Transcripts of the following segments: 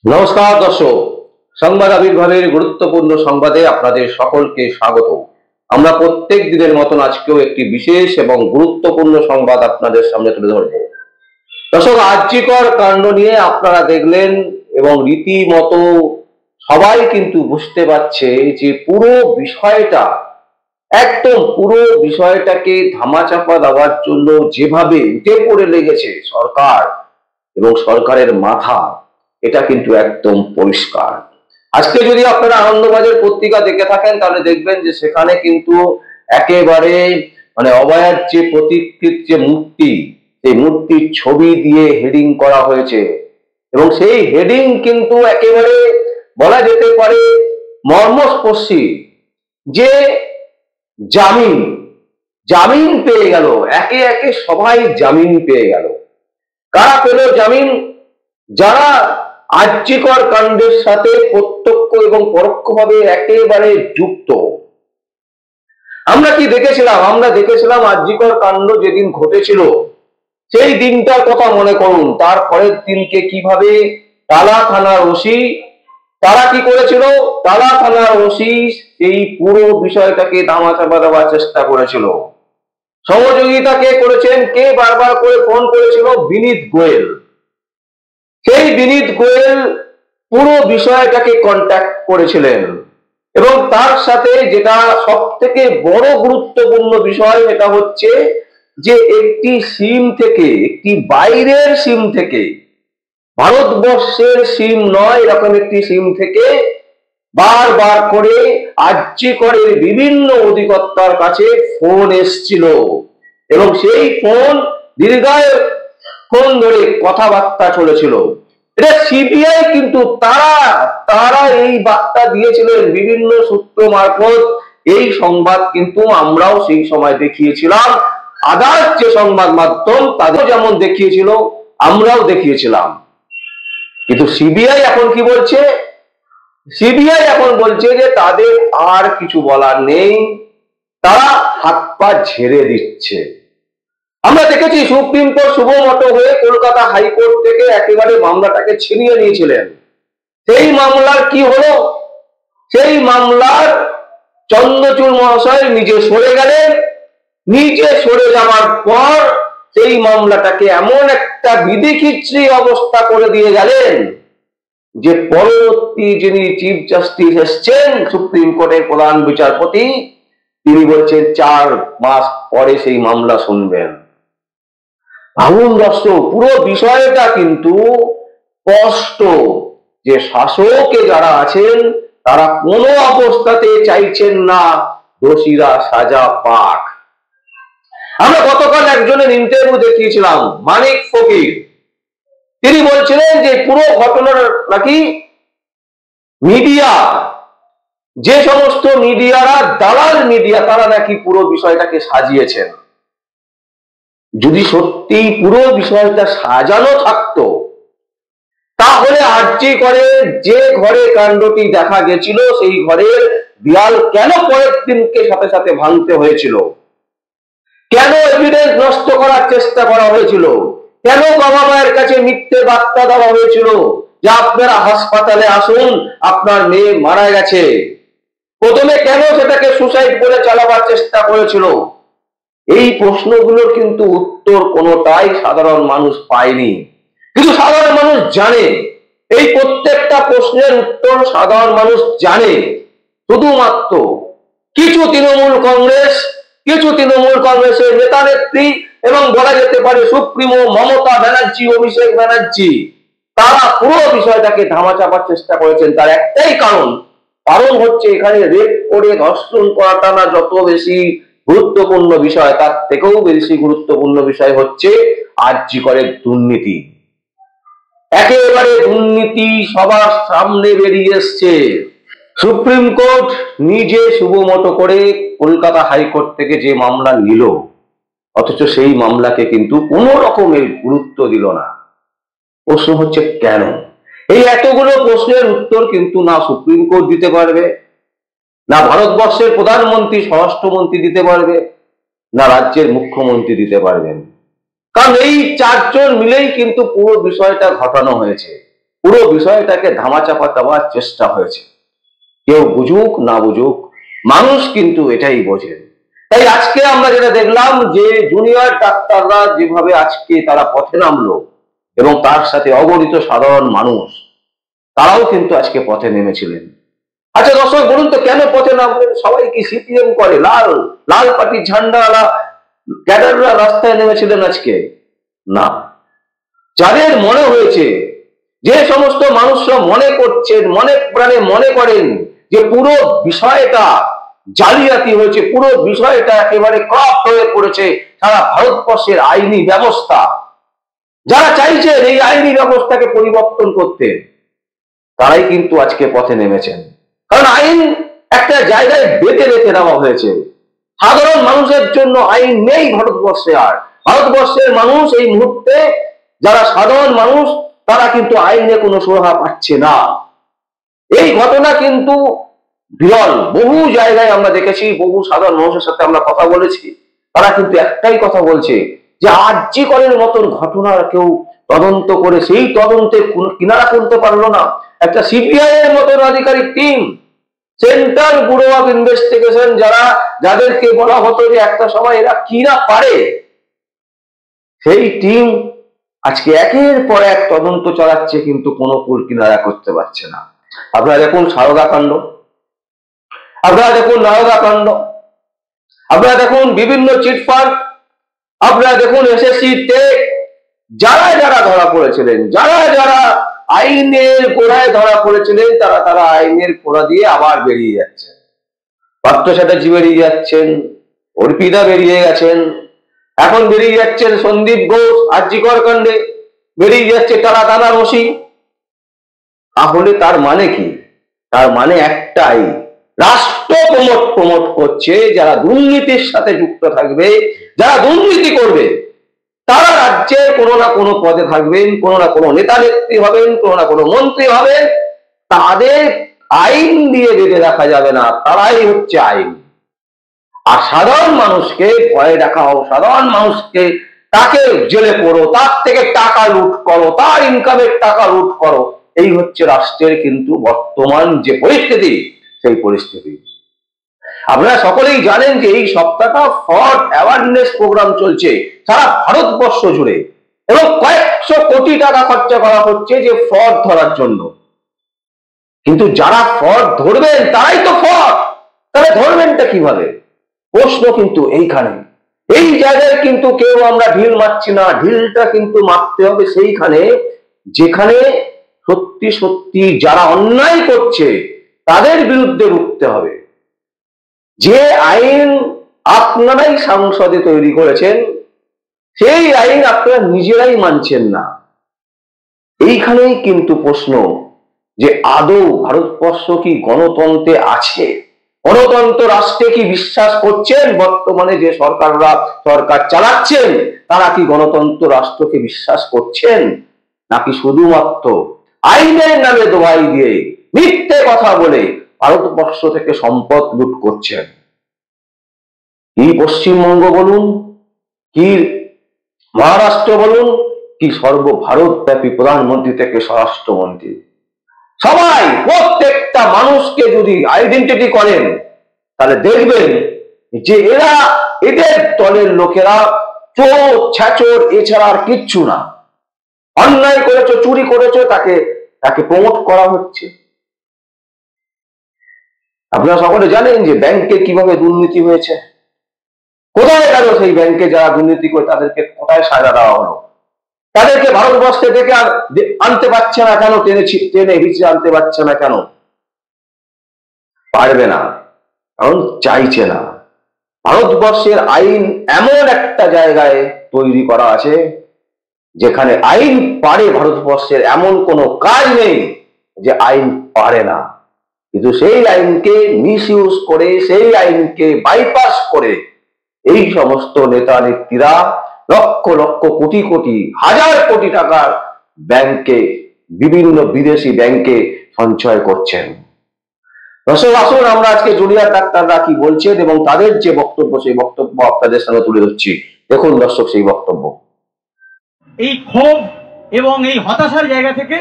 নমস্কার দর্শক, সংবাদ আবির্ভাবের গুরুত্বপূর্ণ সংবাদে আপনাদের সকলকে স্বাগত। আমরা প্রত্যেক দিনের মতন আজকেও একটি বিশেষ এবং গুরুত্বপূর্ণ সংবাদ আপনাদের সামনে তুলে ধরব। দর্শক, আরজিকর কাণ্ড নিয়ে আপনারা দেখলেন এবং রীতিমতো সবাই কিন্তু বুঝতে পারছে যে পুরো বিষয়টাকে ধামাচাপা দেওয়ার জন্য যেভাবে উঠে পড়ে লেগেছে সরকার এবং সরকারের মাথা, এটা কিন্তু একদম পরিষ্কার। আজকে যদি আপনারা আনন্দবাজার পত্রিকা দেখে থাকেন তাহলে দেখবেন যে সেখানে কিন্তু একেবারে অভয়ার যে প্রতিকৃত যে মূর্তি, সেই মূর্তির ছবি দিয়ে হেডিং করা হয়েছে এবং সেই হেডিং কিন্তু একেবারে বলা যেতে পারে মর্মস্পর্শী যে জামিন জামিন পেয়ে গেল, একে একে সবাই জামিন পেয়ে গেল। কারা পেল জামিন? যারা আরজিকর কাণ্ডের সাথে প্রত্যক্ষ এবং পরোক্ষভাবে একেবারে যুক্ত। আমরা কি দেখেছিলাম? আমরা দেখেছিলাম আরজিকর কাণ্ড যেদিন ঘটেছিল সেই দিনটার কথা মনে করুন। তার পরের দিনকে কিভাবে টালা থানার ওসি তারা কি করেছিল? টালা থানার ওসি এই পুরো বিষয়টাকে ধামাচাপা দেওয়ার চেষ্টা করেছিল। সহযোগিতা কে করেছেন? কে বারবার করে ফোন করেছিল? বিনীত গোয়েল। সেই বিনীত গোয়েল পুরো বিষয়টাকে কন্ট্যাক্ট করেছিলেন এবং তার সাথে যেটা সব থেকে বড় গুরুত্বপূর্ণ বিষয়, সেটা হচ্ছে যে একটি সিম থেকে, একটি বাইরের সিম থেকে, ভারতবর্ষের সিম নয়, এরকম একটি সিম থেকে বারবার করে আরজিকরের বিভিন্ন অধিকর্তার কাছে ফোন এসছিল এবং সেই ফোন দীর্ঘক্ষণ ধরে কথাবার্তা চলেছিল। এটা সিবিআই কিন্তু তারা এই বার্তা দিয়েছিলেন বিভিন্ন সূত্র মারফত। এই সংবাদ কিন্তু আমরাও সেই সময় দেখিয়েছিলাম। আদার্স যে সংবাদ মাধ্যম তাদের যেমন দেখিয়েছিল, আমরাও দেখিয়েছিলাম। কিন্তু সিবিআই এখন কি বলছে? সিবিআই এখন বলছে যে তাদের আর কিছু বলার নেই, তারা হাত পা ঝেড়ে দিচ্ছে। আমরা দেখেছি সুপ্রিম কোর্ট শুভমতো হয়ে কলকাতা হাইকোর্ট থেকে একেবারে মামলাটাকে ছিনিয়ে নিয়েছিলেন। সেই মামলার কি হলো? সেই মামলার চন্দ্রচূড় মহাশয় নিজে সরে গেলেন। নিজে সরে যাওয়ার পর সেই মামলাটাকে এমন একটা বিধিখিচ্ছিরি অবস্থা করে দিয়ে গেলেন যে পরবর্তী যিনি চিফ জাস্টিস এসছেন, সুপ্রিম কোর্টের প্রধান বিচারপতি, তিনি বলছেন 4 মাস পরে সেই মামলা শুনবেন। ভাবুন দর্শক, পুরো বিষয়টা কিন্তু স্পষ্ট যে শাসকে যারা আছেন তারা কোনো অবস্থাতে চাইছেন না দোষীরা সাজা পাক। আমরা গতকাল একজনের ইন্টারভিউ দেখিয়েছিলাম, মানিক ফকির। তিনি বলছিলেন যে পুরো ঘটনার নাকি মিডিয়া, যে সমস্ত মিডিয়ারা দালাল মিডিয়া, তারা নাকি পুরো বিষয়টাকে সাজিয়েছেন। যদি সত্যি পুরো বিষয়টা সাজানো থাকতো তাহলে আরজিকরে যে ঘরে কাণ্ডটি দেখা গেছিল সেই ঘরের দেয়াল কেন পরের দিনকে সাথে সাথে ভাঙতে হয়েছিল? কেন এভিডেন্স নষ্ট করার চেষ্টা করা হয়েছিল? কেন বাবা মায়ের কাছে মিথ্যে বার্তা দেওয়া হয়েছিল যে আপনারা হাসপাতালে আসুন, আপনার মেয়ে মারা গেছে? প্রথমে কেন সেটাকে সুসাইড করে চালাবার চেষ্টা করেছিল? এই প্রশ্নগুলোর কিন্তু উত্তর কোনোটাই সাধারণ মানুষ পায়নি। কিন্তু সাধারণ মানুষ জানে, এই প্রত্যেকটা প্রশ্নের উত্তর সাধারণ মানুষ জানে। শুধুমাত্র কিছু তৃণমূল কংগ্রেসের নেতা নেত্রী এবং বলা যেতে পারে সুপ্রিমো মমতা ব্যানার্জি, অভিষেক ব্যানার্জি, তারা পুরো বিষয়টাকে ধামাচাপার চেষ্টা করেছেন। তার একটাই কারণ হচ্ছে এখানে রেপ করে ধর্ষণ করাটা না যত বেশি গুরুত্বপূর্ণ বিষয়, তার থেকেও বেশি গুরুত্বপূর্ণ বিষয় হচ্ছে আরজিকরের দুর্নীতি। একেবারে দুর্নীতি সবার সামনে বেরিয়ে এসছে। সুপ্রিম কোর্ট নিজে শুভমতো করে কলকাতা হাইকোর্ট থেকে যে মামলা নিল, অথচ সেই মামলাকে কিন্তু কোনো রকমের গুরুত্ব দিল না। প্রশ্ন হচ্ছে কেন? এই এতগুলো প্রশ্নের উত্তর কিন্তু না সুপ্রিম কোর্ট দিতে পারবে, না ভারতবর্ষের প্রধানমন্ত্রী স্বরাষ্ট্রমন্ত্রী দিতে পারবে, না রাজ্যের মুখ্যমন্ত্রী দিতে পারবেন। কারণ এই 4 জন মিলেই কিন্তু পুরো বিষয়টা ঘটানো হয়েছে। পুরো বিষয়টাকে ধামাচাপা দেওয়ার চেষ্টা হয়েছে। কেউ বুঝুক না বুঝুক, মানুষ কিন্তু এটাই বোঝেন। তাই আজকে আমরা যেটা দেখলাম যে জুনিয়র ডাক্তাররা যেভাবে আজকে তারা পথে নামলো এবং তার সাথে অগণিত সাধারণ মানুষ তারাও কিন্তু আজকে পথে নেমেছিলেন। আচ্ছা দর্শক বলুন তো, কেন পথে নামলেন? সবাই কি সিপিএম করে? লাল লাল পার্টির ঝান্ডাওয়ালা ক্যাডাররা রাস্তায় নেমেছিলেন আজকে? না, যাদের মনে হয়েছে, যে সমস্ত মানুষরা মনে করছেন, মনে প্রাণে মনে করেন যে পুরো বিষয়টা জালিয়াতি হয়েছে, পুরো বিষয়টা একেবারে ক্রাফট হয়ে পড়েছে সারা ভারতবর্ষের আইনি ব্যবস্থা, যারা চাইছেন এই আইনি ব্যবস্থাকে পরিবর্তন করতে, তারাই কিন্তু আজকে পথে নেমেছেন। কারণ আইন একটা জায়গায় বেঁধে রেখে দেওয়া হয়েছে। সাধারণ মানুষের জন্য আইন নেই ভারতবর্ষে। আর ভারতবর্ষের মানুষ এই মুহূর্তে, যারা সাধারণ মানুষ, তারা কিন্তু আইনে কোনো সুরাহা পাচ্ছে না। এই ঘটনা কিন্তু বিরল। বহু জায়গায় আমরা দেখেছি, বহু সাধারণ মানুষের সাথে আমরা কথা বলেছি, তারা কিন্তু একটাই কথা বলছে যে আরজি করের মতন ঘটনার কেউ তদন্ত করে সেই তদন্তে কিনারা করতে পারলো না। একটা সিবিআই এর মতন আধিকারিক team, central bureau of investigation, যাদেরকে বলা হতো যে একটা সময় এরা কি না পারে, সেই টিম আজকে একের পর এক তদন্ত চালাচ্ছে, কিন্তু কোনো কুল কিনারা করতে পারছে না। আপনারা দেখুন সারদা কাণ্ড, আপনারা দেখুন নারদা কাণ্ড, আপনারা দেখুন বিভিন্ন চিটফান্ড, আপনারা দেখুন এসএসসি টেক, যারা যারা ধরা পড়েছিলেন, যারা যারা আইনের গোড়ায় ধরা পড়েছিলেন, তারা আইনের গোড়া দিয়ে আবার বেরিয়ে যাচ্ছেন। পার্থ চ্যাটার্জি বেরিয়ে যাচ্ছেন, অর্পিতা বেরিয়ে গেছেন, এখন বেরিয়ে যাচ্ছেন সন্দীপ ঘোষ আরজি কর কাণ্ডে, বেরিয়ে যাচ্ছে টানা রশি। তাহলে তার মানে কি? তার মানে একটাই, রাষ্ট্র প্রমোট করছে যারা দুর্নীতির সাথে যুক্ত থাকবে, যারা দুর্নীতি করবে, তারা রাজ্যের কোনো না কোনো পদে থাকবেন, কোনো না কোনো নেতা নেত্রী হবেন, কোনো না কোনো মন্ত্রী হবেন। তাদের আইন দিয়ে বেঁধে রাখা যাবে না, তারাই হচ্ছে আইন। আর সাধারণ মানুষকে ভয়ে রাখাও, সাধারণ মানুষকে তাকে জেলে পড়ো, তার থেকে টাকা লুট করো, তার ইনকামের টাকা লুট করো, এই হচ্ছে রাষ্ট্রের কিন্তু বর্তমান যে পরিস্থিতি, সেই পরিস্থিতি। আপনারা সকলেই জানেন যে এই সপ্তাহটা ফ্রড অ্যাওয়ারনেস প্রোগ্রাম চলছে সারা ভারতবর্ষ জুড়ে, এবং কয়েকশো কোটি টাকা খরচা করা হচ্ছে যে ফ্রড ধরার জন্য। কিন্তু যারা ফ্রড ধরবেন তারাই তো ফ্রড, তাহলে ধরবেনটা কিভাবে? প্রশ্ন কিন্তু এইখানে। এই জায়গায় কিন্তু কেউ আমরা ঢিল মারছি না, ঢিলটা কিন্তু মারতে হবে সেইখানে যেখানে সত্যি সত্যি যারা অন্যায় করছে তাদের বিরুদ্ধে রুখতে হবে। যে আইন আপনারাই সংসদে তৈরি করেছেন, সেই আইন আপনারা নিজেরাই মানছেন না। এইখানেই কিন্তু প্রশ্ন যে আদৌ ভারতবর্ষ কি গণতন্ত্রে আছে? গণতন্ত্র রাষ্ট্রে কি বিশ্বাস করছেন? বর্তমানে যে সরকার চালাচ্ছেন, তারা কি গণতন্ত্র রাষ্ট্রকে বিশ্বাস করছেন, নাকি শুধুমাত্র আইনের নামে দোহাই দিয়ে মিথ্যে কথা বলে ভারতবর্ষ থেকে সম্পদ লুট করছেন? কি পশ্চিমবঙ্গ বলুন, কি মহারাষ্ট্র বলুন, কি সর্বভারতব্যাপী প্রধানমন্ত্রী থেকে স্বরাষ্ট্রমন্ত্রী, সবাই প্রত্যেকটা মানুষকে যদি আইডেন্টিটি করেন, তাহলে দেখবেন যে এদের দলের লোকেরা চোর ছ্যাচোর এছাড়া আর কিচ্ছু না। অন্যায় করেছো, চুরি করেছো, তাকে প্রমোট করা হচ্ছে। আপনারা সকলে জানেন যে ব্যাংকে কিভাবে দুর্নীতি হয়েছে। কোথায় গেল সেই ব্যাংকে যারা দুর্নীতি করে? তাদেরকে কোথায় সাজা দেওয়া হলো? তাদেরকে ভারতবর্ষে থেকে আনতে পারছে না কেন? টেনে হিচড়ে আনতে পারছে না কেন? পারবে না, কারণ চাইছে না। ভারতবর্ষের আইন এমন একটা জায়গায় তৈরি করা আছে যেখানে আইন পারে। ভারতবর্ষের এমন কোনো কাজ নেই যে আইন পারে না, কিন্তু সেই আইনকে মিসইউজ করে, সেই আইনকে বাইপাস করে এই সমস্ত নেতা নেত্রীরা লক্ষ লক্ষ কোটি কোটি হাজার কোটি টাকার ব্যাংকে, বিভিন্ন বিদেশি ব্যাংকে সঞ্চয় করছেন। দর্শক আসুন আমরা আজকে জুনিয়র ডাক্তাররা কি বলছেন এবং তাদের যে বক্তব্য, সেই বক্তব্য আপনাদের সামনে তুলে ধরছি। দেখুন দর্শক সেই বক্তব্য। এই ক্ষোভ এবং এই হতাশার জায়গা থেকে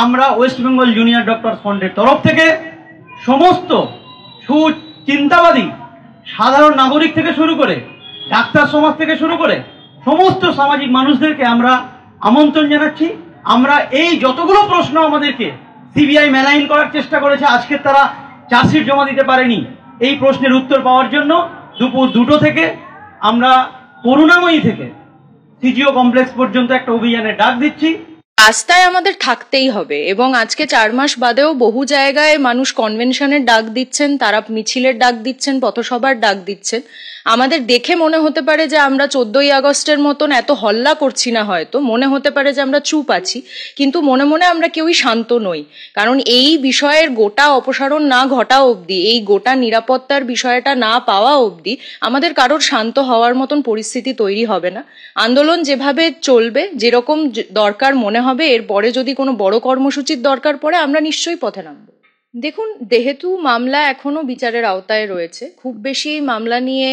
আমরা ওয়েস্ট বেঙ্গল জুনিয়র ডক্টর ফ্রন্টের তরফ থেকে সমস্ত সুচিন্তাবাদী সাধারণ নাগরিক থেকে শুরু করে ডাক্তার সমাজ থেকে শুরু করে সমস্ত সামাজিক মানুষদেরকে আমরা আমন্ত্রণ জানাচ্ছি। আমরা এই যতগুলো প্রশ্ন আমাদেরকে সিবিআই মেলাইন করার চেষ্টা করেছে, আজকে তারা চার্জশিট জমা দিতে পারেনি, এই প্রশ্নের উত্তর পাওয়ার জন্য দুপুর 2টো থেকে আমরা করুণাময়ী থেকে সিজিও কমপ্লেক্স পর্যন্ত একটা অভিযানের ডাক দিচ্ছি। রাস্তায় আমাদের থাকতেই হবে এবং আজকে 4 মাস বাদেও বহু জায়গায় মানুষ কনভেনশনের ডাক দিচ্ছেন, তারা মিছিলের ডাক দিচ্ছেন, পথসভার ডাক দিচ্ছেন। আমাদের দেখে মনে হতে পারে যে আমরা 14ই আগস্টের মতন এত হল্লা করছি না, হয়তো মনে হতে পারে যে আমরা চুপ আছি, কিন্তু মনে মনে আমরা কেউই শান্ত নই। কারণ এই বিষয়ের গোটা অপসারণ না ঘটা অবধি, এই গোটা নিরাপত্তার বিষয়টা না পাওয়া অবধি আমাদের কারোর শান্ত হওয়ার মতন পরিস্থিতি তৈরি হবে না। আন্দোলন যেভাবে চলবে, যেরকম দরকার মনে হবে, এরপরে যদি কোনো বড় কর্মসূচির দরকার পড়ে আমরা নিশ্চয়ই পথে নামবো। দেখুন, যেহেতু মামলা এখনো বিচারের আওতায় রয়েছে, খুব বেশি মামলা নিয়ে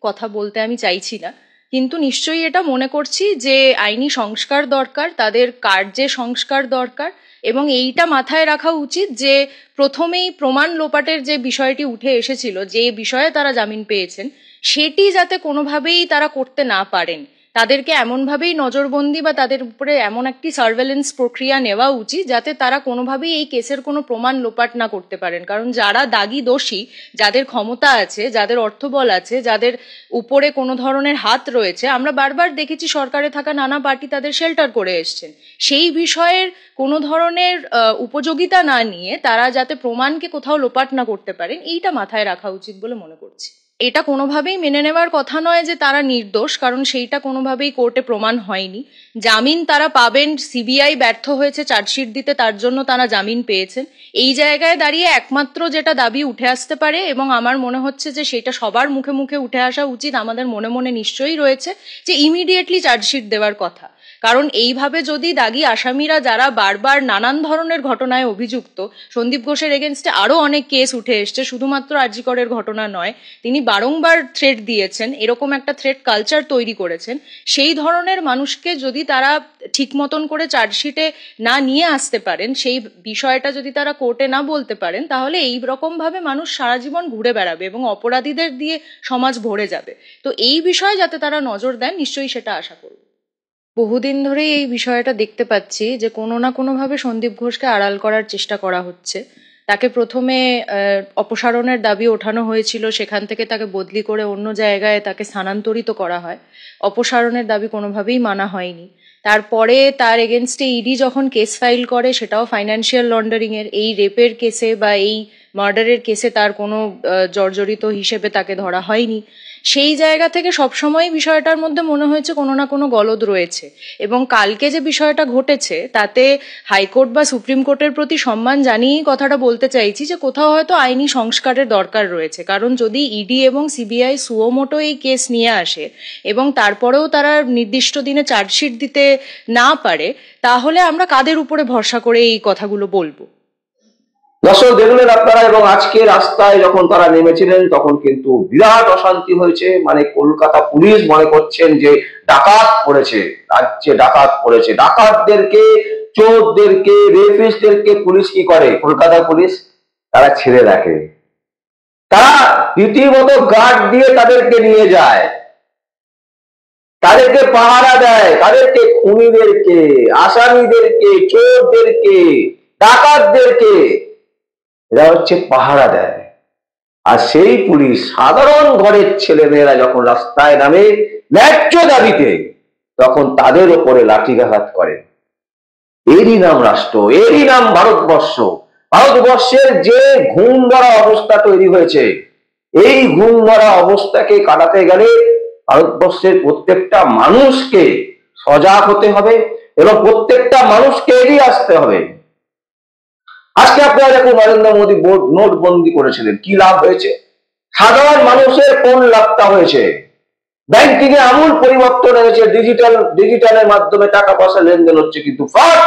কথা বলতে আমি চাইছি না, কিন্তু নিশ্চয়ই এটা মনে করছি যে আইনি সংস্কার দরকার, তাদের কার্যে সংস্কার দরকার, এবং এইটা মাথায় রাখা উচিত যে প্রথমেই প্রমাণ লোপাটের যে বিষয়টি উঠে এসেছিল, যে বিষয়ে তারা জামিন পেয়েছেন, সেটি যাতে কোনোভাবেই তারা করতে না পারেন, তাদেরকে এমনভাবেই নজরবন্দি বা তাদের উপরে এমন একটি সার্ভেলেন্স প্রক্রিয়া নেওয়া উচিত যাতে তারা কোনোভাবেই এই কেসের কোনো প্রমাণ লোপাট না করতে পারেন। কারণ যারা দাগী দোষী, যাদের ক্ষমতা আছে, যাদের অর্থবল আছে, যাদের উপরে কোনো ধরনের হাত রয়েছে, আমরা বারবার দেখেছি সরকারে থাকা নানা পার্টি তাদের শেল্টার করে এসছেন, সেই বিষয়ের কোনো ধরনের উপযোগিতা না নিয়ে তারা যাতে প্রমাণকে কোথাও লোপাট না করতে পারেন, এইটা মাথায় রাখা উচিত বলে মনে করছি। এটা কোনোভাবেই মেনে নেওয়ার কথা নয় যে তারা নির্দোষ, কারণ সেইটা কোনোভাবেই কোর্টে প্রমাণ হয়নি। জামিন তারা পাবেন, সিবিআই ব্যর্থ হয়েছে চার্জশিট দিতে, তার জন্য তারা জামিন পেয়েছেন। এই জায়গায় দাঁড়িয়ে একমাত্র যেটা দাবি উঠে আসতে পারে, এবং আমার মনে হচ্ছে যে সেটা সবার মুখে মুখে উঠে আসা উচিত, আমাদের মনে মনে নিশ্চয়ই রয়েছে যে ইমিডিয়েটলি চার্জশিট দেওয়ার কথা। কারণ এইভাবে যদি দাগী আসামিরা যারা বারবার নানান ধরনের ঘটনায় অভিযুক্ত, সন্দীপ ঘোষের এগেনস্টে আরো অনেক কেস উঠে এসছে, শুধুমাত্র আরজি করের ঘটনা নয়, তিনি বারংবার থ্রেট দিয়েছেন, এরকম একটা থ্রেট কালচার তৈরি করেছেন, সেই ধরনের মানুষকে যদি তারা ঠিক মতন করে চার্জশিটে না নিয়ে আসতে পারেন, সেই বিষয়টা যদি তারা কোর্টে না বলতে পারেন, তাহলে এই রকম ভাবে মানুষ সারা জীবন ঘুরে বেড়াবে এবং অপরাধীদের দিয়ে সমাজ ভরে যাবে। তো এই বিষয়ে যাতে তারা নজর দেন, নিশ্চয়ই সেটা আশা করব। বহুদিন ধরেই এই বিষয়টা দেখতে পাচ্ছি যে কোনো না কোনোভাবে সন্দীপ ঘোষকে আড়াল করার চেষ্টা করা হচ্ছে। তাকে প্রথমে অপসারণের দাবি ওঠানো হয়েছিল, সেখান থেকে তাকে বদলি করে অন্য জায়গায় তাকে স্থানান্তরিত করা হয়, অপসারণের দাবি কোনোভাবেই মানা হয়নি। তারপরে তার এগেনস্টে ইডি যখন কেস ফাইল করে, সেটাও ফাইন্যান্সিয়াল লন্ডারিং এর, এই রেপের কেসে বা এই মার্ডারের কেসে তার কোনো জর্জরিত হিসেবে তাকে ধরা হয়নি। সেই জায়গা থেকে সবসময় বিষয়টার মধ্যে মনে হয়েছে কোনো না কোনো গলদ রয়েছে, এবং কালকে যে বিষয়টা ঘটেছে তাতে হাইকোর্ট বা সুপ্রিম কোর্টের প্রতি সম্মান জানিয়েই কথাটা বলতে চাইছি যে কোথাও হয়তো আইনি সংস্কারের দরকার রয়েছে। কারণ যদি ইডি এবং সিবিআই সুওমোটো এই কেস নিয়ে আসে এবং তারপরেও তারা নির্দিষ্ট দিনে চার্জশিট দিতে না পারে, তাহলে আমরা কাদের উপরে ভরসা করে এই কথাগুলো বলবো? দর্শক দেখলেন আপনারা, এবং আজকে রাস্তায় যখন তারা নেমেছিলেন তখন কিন্তু বিরাট অশান্তি হয়েছে। মানে কলকাতা পুলিশ মনে করছেন যে ডাকাত পড়েছে, রাজ্যে ডাকাত পড়েছে। ডাকাতদেরকে, চোরদেরকে, রেপিস্টদেরকে পুলিশ কি করে? কলকাতা পুলিশ তারা ছেড়ে রাখে, তারা রীতিমতো গার্ড দিয়ে তাদেরকে নিয়ে যায়, তাদেরকে পাহারা দেয়, তাদেরকে খুনিদেরকে, আসামিদেরকে, চোরদেরকে, ডাকাতদেরকে এরা হচ্ছে পাহারা দেয়। আর সেই পুলিশ সাধারণ ঘরের ছেলেমেয়েরা যখন রাস্তায় নামে ন্যায্য দাবিতে, তখন তাদের ওপরে লাঠিঘাত করে। এরই নাম রাষ্ট্র, এরই নাম ভারতবর্ষ। ভারতবর্ষের যে ঘুম ধরা অবস্থা তৈরি হয়েছে, এই ঘুম ধরা অবস্থাকে কাটাতে গেলে ভারতবর্ষের প্রত্যেকটা মানুষকে সজাগ হতে হবে এবং প্রত্যেকটা মানুষকে এগিয়ে আসতে হবে। আজকে আপনারা দেখুন, নরেন্দ্র মোদী নোটবন্দি করেছিলেন, কি লাভ হয়েছে? সাধারণ মানুষের কোন লাভটা হয়েছে? ব্যাংকিং এ আমূল পরিবর্তন হয়েছে, ডিজিটালের মাধ্যমে টাকা পয়সা লেনদেন হচ্ছে, কিন্তু ফ্রড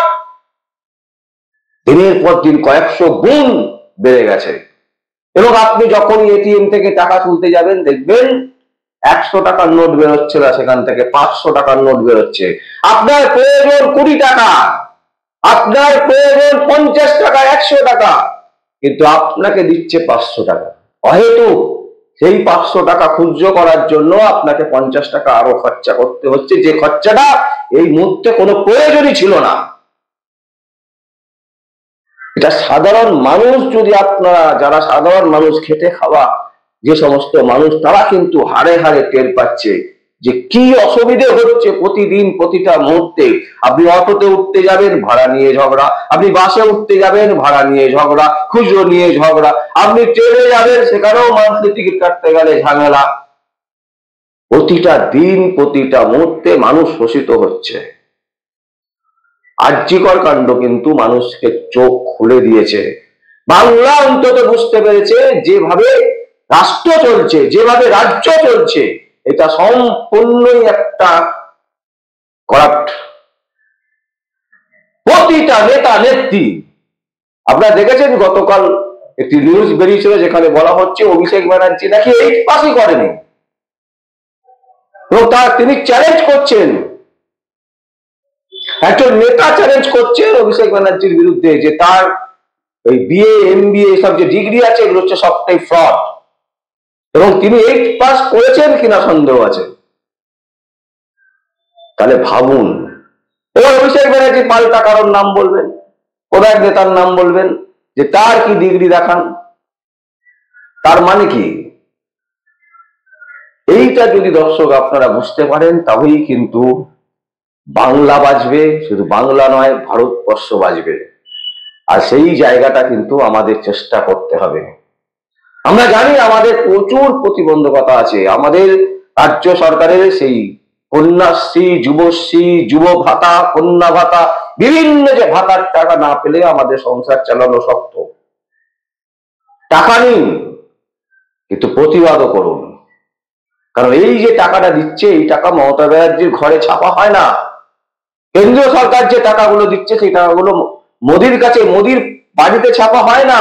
দিনের পর দিন কয়েকশো গুণ বেড়ে গেছে। এবং আপনি যখনই এটিএম থেকে টাকা তুলতে যাবেন, দেখবেন 100 টাকার নোট বেরোচ্ছে না, সেখান থেকে 500 টাকার নোট বেরোচ্ছে। আপনার প্রয়োজন 20 টাকা, আপনার প্রয়োজন 50 টাকা, 100 টাকা, কিন্তু আপনাকে দিচ্ছে 500 টাকা। অহেতুক সেই 500 টাকা খুচরো করার জন্য আপনাকে 50 টাকা আরো খরচা করতে হচ্ছে, যে খরচাটা এই মুহূর্তে কোনো প্রয়োজনই ছিল না। এটা সাধারণ মানুষ, যদি আপনারা যারা সাধারণ মানুষ, খেটে খাওয়া যে সমস্ত মানুষ, তারা কিন্তু হাড়ে হাড়ে টের পাচ্ছে যে কি অসুবিধে হচ্ছে প্রতিদিন, প্রতিটা মুহূর্তে। আপনি অটোতে উঠতে যাবেন, ভাড়া নিয়ে ঝগড়া, আপনি বাসে উঠতে যাবেন, ভাড়া নিয়ে ঝগড়া, খুচরো নিয়ে ঝগড়া, আপনি ট্রেনে যাবেন, সেখানেও মান্থলি টিকিট কাটতে গেলে ঝামেলা। প্রতিটা দিন, প্রতিটা মুহূর্তে মানুষ শোষিত হচ্ছে। আর্যিকর কাণ্ড কিন্তু মানুষকে চোখ খুলে দিয়েছে। বাংলা অন্তত বুঝতে পেরেছে যেভাবে রাষ্ট্র চলছে, যেভাবে রাজ্য চলছে, এটা সম্পূর্ণই একটা করাপ্ট। প্রতিটা নেতা নেত্রী, আপনারা দেখেছেন গতকাল একটি নিউজ বেরিয়েছিল যেখানে বলা হচ্ছে অভিষেক ব্যানার্জি নাকি 8 পাসই করেনি, এবং তিনি চ্যালেঞ্জ করছেন, একজন নেতা চ্যালেঞ্জ করছেন অভিষেক ব্যানার্জির বিরুদ্ধে যে তার ওই বিএ, এমবিএ এসব যে ডিগ্রি আছে এগুলো হচ্ছে সবটাই ফ্রড, এবং তিনি 8 পাস করেছেন কিনা সন্দেহ আছে। তাহলে ভাবুন, এবার অভিষেক ব্যানার্জি পাল্টা কারোর নাম বলবেন, কোন এক নেতার নাম বলবেন যে তার কি ডিগ্রি দেখান, তার মানে কি? এইটা যদি দর্শক আপনারা বুঝতে পারেন, তাহলেই কিন্তু বাংলা বাঁচবে, শুধু বাংলা নয় ভারতবর্ষ বাঁচবে। আর সেই জায়গাটা কিন্তু আমাদের চেষ্টা করতে হবে। আমরা জানি আমাদের প্রচুর প্রতিবন্ধকতা আছে, আমাদের রাজ্য সরকারের সেই কন্যাশ্রী, যুবশ্রী, যুব ভাতা, কন্যা ভাতা, বিভিন্ন যে ভাতার টাকা না পেলে আমাদের সংসার চালানো শক্ত। টাকা নিন, কিন্তু প্রতিবাদও করুন, কারণ এই যে টাকাটা দিচ্ছে, এই টাকা মমতা ব্যানার্জির ঘরে ছাপা হয় না। কেন্দ্রীয় সরকার যে টাকাগুলো দিচ্ছে সেই টাকাগুলো মোদির কাছে, মোদির বাড়িতে ছাপা হয় না।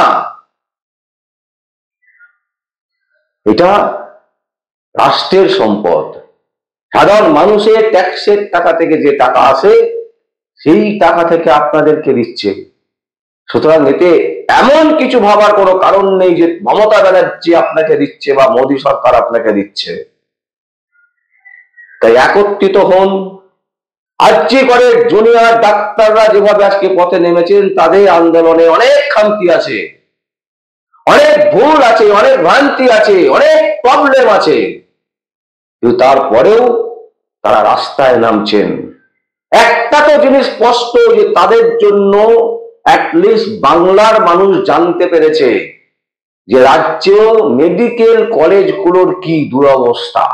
এটা রাষ্ট্রের সম্পদ, সাধারণ মানুষের ট্যাক্সের টাকা থেকে যে টাকা আসে সেই টাকা থেকে আপনাদেরকে দিচ্ছে। সুতরাং এতে এমন কিছু ভাবার কোনো কারণ নেই যে মমতা ব্যানার্জি আপনাকে দিচ্ছে বা মোদী সরকার আপনাকে দিচ্ছে। তাই একত্রিত হন। আর্জি করে জুনিয়র ডাক্তাররা যেভাবে আজকে পথে নেমেছেন, তাদের আন্দোলনে অনেক খামতি আছে, অনেক ভুল আছে, অনেক ভ্রান্তি আছে, অনেক প্রবলেম আছে, কিন্তু তারপরেও তারা রাস্তায় নামছেন। একটা তো জিনিস স্পষ্ট যে তাদের জন্য অ্যাটলিস্ট বাংলার মানুষ জানতে পেরেছে যে রাজ্য মেডিকেল কলেজগুলোর কি দুরবস্থা।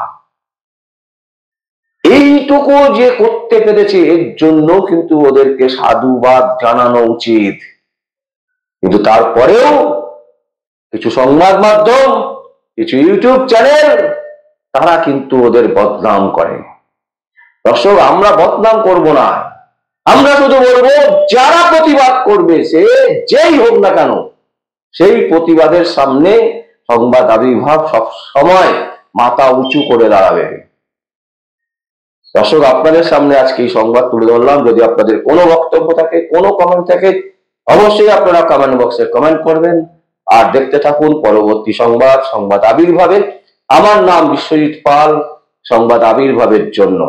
এইটুকু যে করতে পেরেছে এর জন্য কিন্তু ওদেরকে সাধুবাদ জানানো উচিত। কিন্তু তারপরেও কিছু সংবাদ মাধ্যম, কিছু ইউটিউব চ্যানেল, তারা কিন্তু ওদের বদনাম করে। দর্শক, আমরা বদনাম করব না, আমরা শুধু বলবো যারা প্রতিবাদ করবে, সে যেই হোক না কেন, সেই প্রতিবাদের সামনে সংবাদ আবির্ভাব সব সময় মাথা উঁচু করে দাঁড়াবে। দর্শক, আপনাদের সামনে আজকে এই সংবাদ তুলে ধরলাম। যদি আপনাদের কোনো বক্তব্য থাকে, কোনো কমেন্ট থাকে, অবশ্যই আপনারা কমেন্ট বক্সে কমেন্ট করবেন। আর দেখতে থাকুন পরবর্তী সংবাদ, সংবাদ আবির্ভাবে। আমার নাম বিশ্বজিৎ পাল, সংবাদ আবির্ভাবের জন্য।